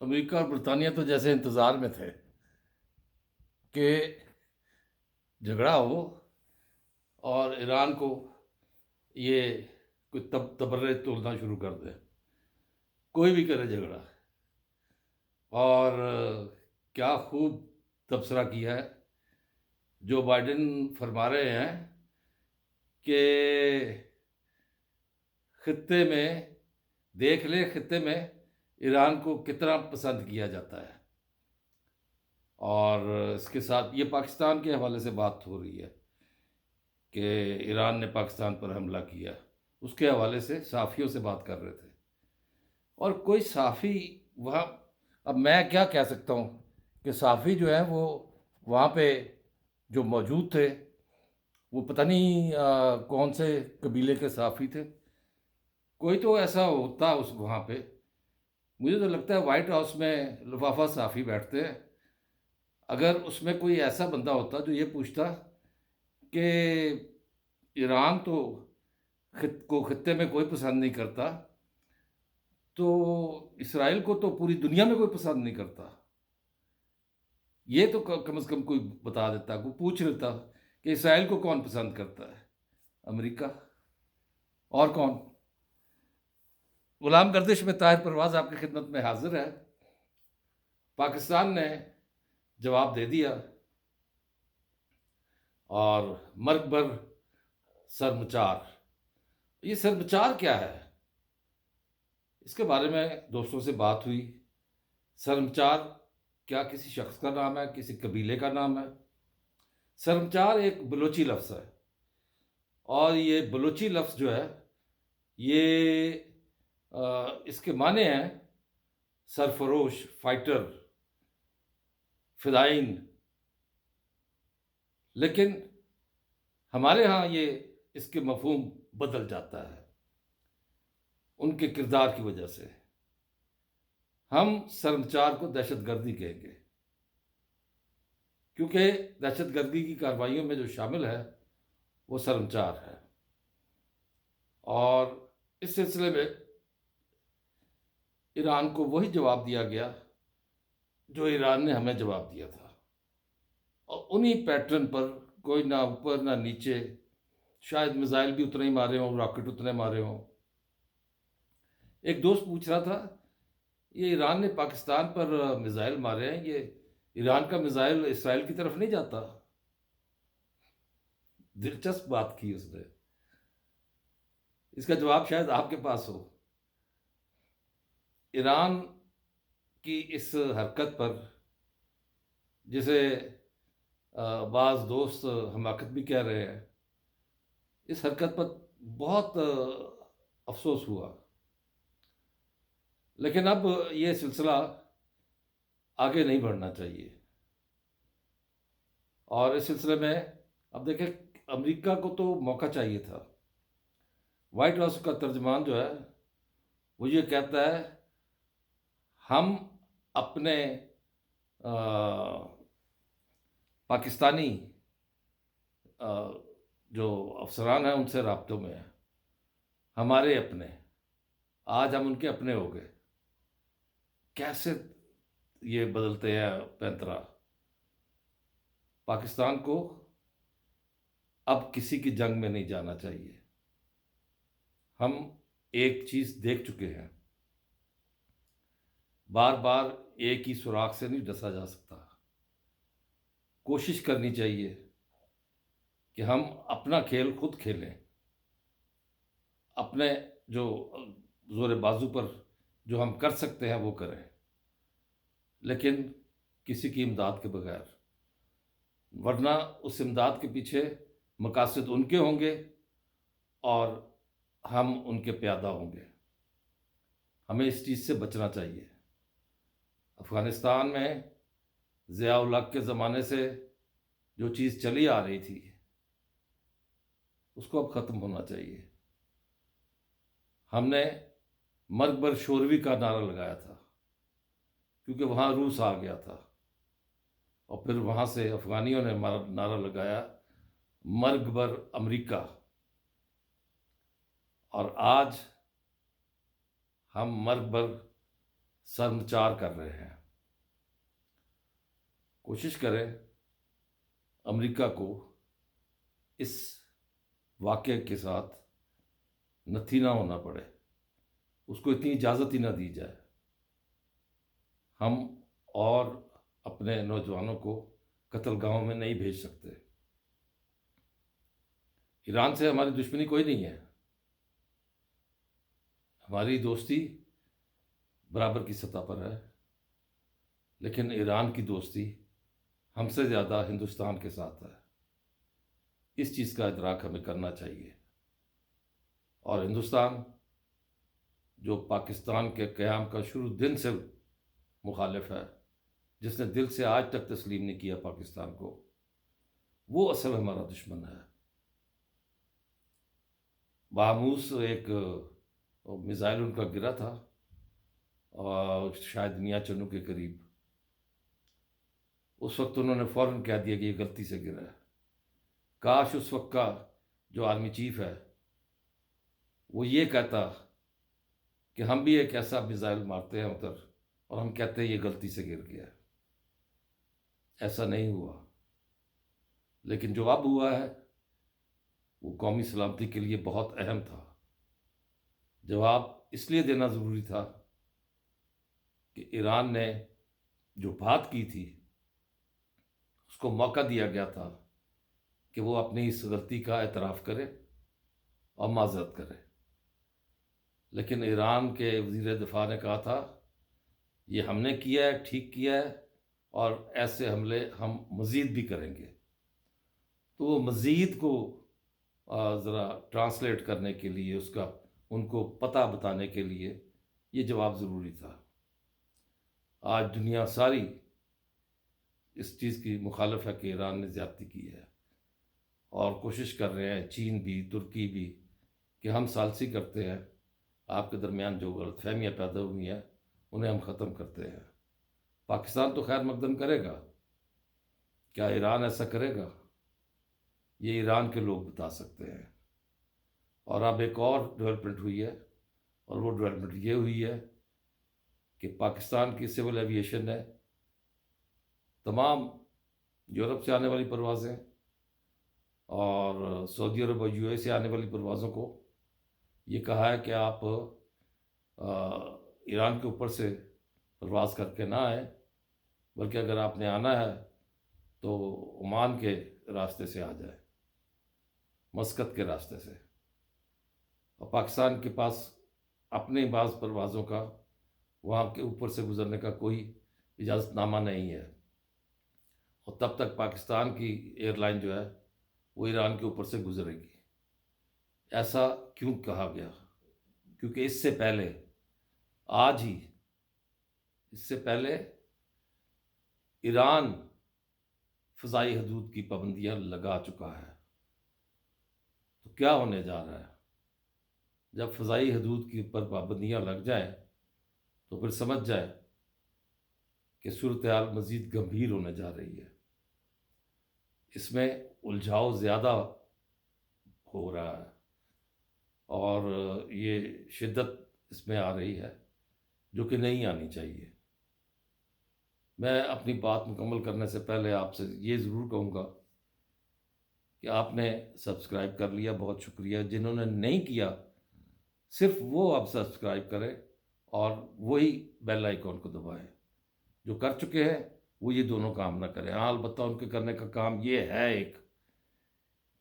America और बरतानिया तो जैसे इंतज़ार में थे कि झगड़ा हो और ईरान को ये कोई तबर्रे तोड़ना शुरू कर दे। कोई भी करे झगड़ा। और क्या खूब तबसरा किया है। जो बाइडेन फरमा रहे हैं कि खित्ते में, देख ले खित्ते में ईरान को कितना पसंद किया जाता है। और इसके साथ ये पाकिस्तान के हवाले से बात हो रही है कि ईरान ने पाकिस्तान पर हमला किया, उसके हवाले से साफ़ियों से बात कर रहे थे। और कोई साफ़ी वहाँ, अब मैं क्या कह सकता हूँ कि साफ़ी जो है वो वहाँ पे जो मौजूद थे वो पता नहीं कौन से कबीले के साफ़ी थे। कोई तो ऐसा होता उस वहाँ पे। मुझे तो लगता है वाइट हाउस में लिफाफा साफ़ी बैठते हैं। अगर उसमें कोई ऐसा बंदा होता जो ये पूछता कि ईरान तो खित्ते में कोई पसंद नहीं करता, तो इसराइल को तो पूरी दुनिया में कोई पसंद नहीं करता। ये तो कम से कम कोई बता देता, कोई पूछ लेता कि इसराइल को कौन पसंद करता है। अमेरिका। और कौन। गुलाम गर्दिश में ताहिर परवाज आपकी खिदमत में हाजिर है। पाकिस्तान ने जवाब दे दिया और मर्ग भर सरमचार। ये सरमचार क्या है, इसके बारे में दोस्तों से बात हुई। सरमचार क्या किसी शख्स का नाम है, किसी कबीले का नाम है? सरमचार एक बलोची लफ्ज़ है। और ये बलोची लफ्ज़ जो है ये इसके माने हैं सरफरोश, फाइटर, फिदाइन। लेकिन हमारे यहाँ ये इसके मफहूम बदल जाता है उनके किरदार की वजह से। हम सरमचार को दहशतगर्दी कहेंगे, क्योंकि दहशतगर्दी की कार्रवाइयों में जो शामिल है वो सरमचार है। और इस सिलसिले में ईरान को वही जवाब दिया गया जो ईरान ने हमें जवाब दिया था। और उन्हीं पैटर्न पर, कोई ना ऊपर ना नीचे, शायद मिसाइल भी उतने ही मारे हों, रॉकेट उतने मारे हों। एक दोस्त पूछ रहा था, ये ईरान ने पाकिस्तान पर मिसाइल मारे हैं, ये ईरान का मिसाइल इसराइल की तरफ नहीं जाता? दिलचस्प बात की उसने। इसका जवाब शायद आपके पास हो। ईरान की इस हरकत पर, जिसे बाज़ दोस्त हमाकत भी कह रहे हैं, इस हरकत पर बहुत अफसोस हुआ। लेकिन अब ये सिलसिला आगे नहीं बढ़ना चाहिए। और इस सिलसिले में अब देखें, अमेरिका को तो मौका चाहिए था। वाइट हाउस का तर्जमान जो है वो ये कहता है, हम अपने अ, पाकिस्तानी अ, जो अफसरान हैं उनसे राब्तों में हैं। हमारे अपने, आज हम उनके अपने हो गए। कैसे ये बदलते हैं पैंतरा। पाकिस्तान को अब किसी की जंग में नहीं जाना चाहिए। हम एक चीज़ देख चुके हैं, बार बार एक ही सुराख से नहीं डसा जा सकता। कोशिश करनी चाहिए कि हम अपना खेल खुद खेलें, अपने जो जोर बाजू पर जो हम कर सकते हैं वो करें, लेकिन किसी की इमदाद के बगैर। वरना उस इमदाद के पीछे मकासद उनके होंगे और हम उनके प्यादा होंगे। हमें इस चीज़ से बचना चाहिए। अफ़गानिस्तान में ज़िया-उल हक के ज़माने से जो चीज़ चली आ रही थी उसको अब ख़त्म होना चाहिए। हमने मर्ग बर शोरवी का नारा लगाया था क्योंकि वहाँ रूस आ गया था, और फिर वहाँ से अफ़गानियों ने नारा लगाया मर्ग बर अमरीका। और आज हम मर्ग बर संचार कर रहे हैं। कोशिश करें अमेरिका को इस वाक़ये के साथ नथी ना होना पड़े, उसको इतनी इजाज़त ही ना दी जाए। हम और अपने नौजवानों को कत्लगाहों में नहीं भेज सकते। ईरान से हमारी दुश्मनी कोई नहीं है, हमारी दोस्ती बराबर की सतह पर है, लेकिन ईरान की दोस्ती हमसे ज़्यादा हिंदुस्तान के साथ है। इस चीज़ का इदराक हमें करना चाहिए। और हिंदुस्तान जो पाकिस्तान के क़याम का शुरू दिन से मुखालिफ है, जिसने दिल से आज तक तस्लीम नहीं किया पाकिस्तान को, वो असल हमारा दुश्मन है। बामूस एक मिज़ाइल उनका गिरा था और शायद मियाँ चन्नू के करीब। उस वक्त उन्होंने फ़ौरन कह दिया कि ये गलती से गिरा है। काश उस वक्त का जो आर्मी चीफ है वो ये कहता कि हम भी एक ऐसा मिज़ाइल मारते हैं उधर और हम कहते हैं ये गलती से गिर गया। ऐसा नहीं हुआ, लेकिन जो अब हुआ है वो कौमी सलामती के लिए बहुत अहम था। जवाब इसलिए देना ज़रूरी था कि ईरान ने जो बात की थी उसको मौका दिया गया था कि वो अपनी इस गलती का एतराफ़ करे और माज़रत करे। लेकिन ईरान के वज़ीर दिफ़ा ने कहा था ये हमने किया है, ठीक किया है, और ऐसे हमले हम मज़ीद भी करेंगे। तो वो मज़ीद को ज़रा ट्रांसलेट करने के लिए, उसका उनको पता बताने के लिए ये जवाब ज़रूरी था। आज दुनिया सारी इस चीज़ की मुखालिफ है कि ईरान ने ज़्यादती की है, और कोशिश कर रहे हैं चीन भी, तुर्की भी, कि हम सालसी करते हैं, आपके दरमियान जो गलतफहमियाँ पैदा हुई हैं उन्हें हम ख़त्म करते हैं। पाकिस्तान तो खैर मकदम करेगा, क्या ईरान ऐसा करेगा? ये ईरान के लोग बता सकते हैं। और अब एक और डेवलपमेंट हुई है, और वो डेवलपमेंट ये हुई है कि पाकिस्तान की सिविल एविएशन ने तमाम यूरोप से आने वाली परवाज़ें और सऊदी अरब और यूएई से आने वाली परवाज़ों को ये कहा है कि आप ईरान के ऊपर से परवाज़ करके ना आए, बल्कि अगर आपने आना है तो ओमान के रास्ते से आ जाए, मस्कत के रास्ते से। और पाकिस्तान के पास अपने बाज़ परवाज़ों का वहाँ के ऊपर से गुज़रने का कोई इजाज़तनामा नहीं है, और तब तक पाकिस्तान की एयरलाइन जो है वो ईरान के ऊपर से गुज़रेगी। ऐसा क्यों कहा गया? क्योंकि इससे पहले, आज ही इससे पहले ईरान फ़ज़ाई हदूद की पाबंदियाँ लगा चुका है। तो क्या होने जा रहा है? जब फ़ज़ाई हदूद के ऊपर पाबंदियाँ लग जाएं तो फिर समझ जाए कि सूरत हाल मज़ीद गंभीर होने जा रही है। इसमें उलझाव ज़्यादा हो रहा है और ये शिद्दत इसमें आ रही है जो कि नहीं आनी चाहिए। मैं अपनी बात मुकम्मल करने से पहले आपसे ये ज़रूर कहूँगा कि आपने सब्सक्राइब कर लिया, बहुत शुक्रिया। जिन्होंने नहीं किया, सिर्फ वो अब सब्सक्राइब करें और वही बेल आइकॉन को दबाएं। जो कर चुके हैं वो ये दोनों काम ना करें। हाँ, अलबत्ता उनके करने का काम ये है एक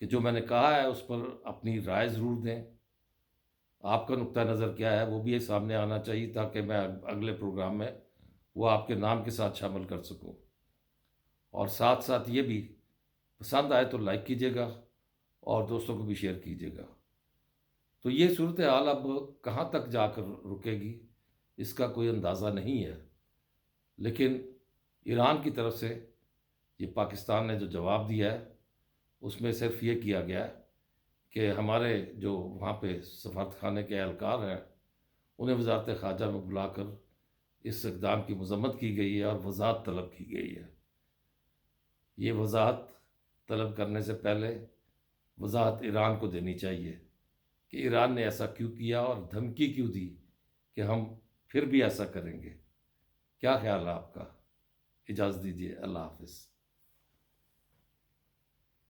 कि जो मैंने कहा है उस पर अपनी राय ज़रूर दें। आपका नुक्ता नज़र क्या है वो भी सामने आना चाहिए, ताकि मैं अगले प्रोग्राम में वो आपके नाम के साथ शामिल कर सकूं। और साथ साथ ये भी, पसंद आए तो लाइक कीजिएगा और दोस्तों को भी शेयर कीजिएगा। तो ये सूरत हाल अब कहाँ तक जाकर रुकेगी इसका कोई अंदाज़ा नहीं है, लेकिन ईरान की तरफ से ये पाकिस्तान ने जो जवाब दिया है उसमें सिर्फ ये किया गया है कि हमारे जो वहाँ पे सफारतखाने के एहलकार हैं उन्हें वजारत ख़ारजा में बुलाकर इस इक़दाम की मज़म्मत की गई है और वज़ाहत तलब की गई है। ये वज़ाहत तलब करने से पहले वज़ाहत ईरान को देनी चाहिए कि ईरान ने ऐसा क्यों किया और धमकी क्यों दी कि हम फिर भी ऐसा करेंगे। क्या ख्याल है आपका? इजाज़त दीजिए, अल्लाह हाफ़िज़।